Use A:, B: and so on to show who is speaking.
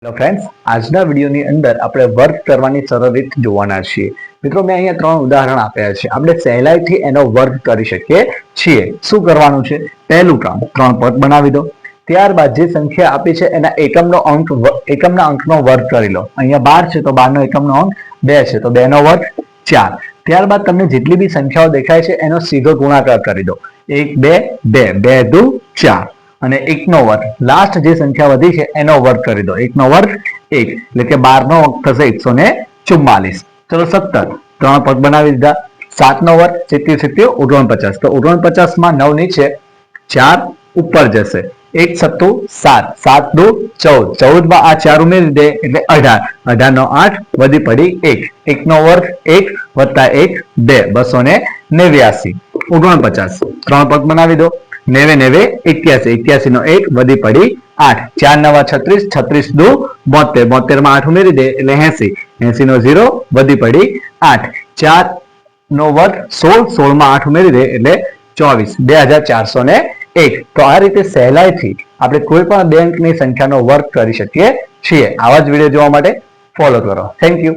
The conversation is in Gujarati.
A: હેલો ફ્રેન્ડ્સ, આજના વિડીયોની અંદર આપણે વર્ક કરવાની સરળ રીત જોવાના છીએ. મિત્રો, મેં અહીંયા 3 ઉદાહરણ આપ્યા છે. આપણે સહેલાઈથી એનો વર્ક કરી શકીએ છીએ. શું કરવાનું છે? પહેલું કામ 3 પદ બનાવી દો. ત્યારબાદ જે સંખ્યા આપી છે એના એકમના અંકનો વર્ગ કરી લો. અહીંયા 12 છે તો 12 નો એકમનો અંક 2 છે તો 2 નો વર્ગ 4. ત્યારબાદ તમને જેટલી બી સંખ્યાઓ દેખાય છે એનો સીધો ગુણાકાર કરી દો. 1 2 2 2 દુ 4 અને 1 નો વર્ગ. લાસ્ટ જે સંખ્યા વધી છે એનો વર્ગ કરી દો. 1 નો વર્ગ 1 એટલે કે 12 નો અંક થશે 144. ચલો 17 3 પદ બનાવી દીધા. 7 નો વર્ગ 77 49 તો 49 માં 9 નીચે 4 ઉપર જશે. 1 સત્તુ 7 7 દુ 14 14 માં આ 4 ઉમેરી દે એટલે 18 18 નો 8 વધી પડી 1 1 નો વર્ગ 1 વત્તા 1 2 289 49 3 પદ બનાવી દો. 9 9 81 81 નો 1 વધી પડી 8 4 નવા 36 36 દુ 72 72 માં 8 ઉમેરી દે એટલે 80 80 નો 0 વધી પડી 8 4 નો વર્ગ 16 16 માં 8 ઉમેરી દે એટલે 24 2401. તો આ રીતે સહેલાઈથી આપણે કોઈ પણ બે અંકની સંખ્યાનો વર્ગ કરી શકીએ છીએ. આવા જ વિડીયો જોવા માટે ફોલો કરો. Thank you.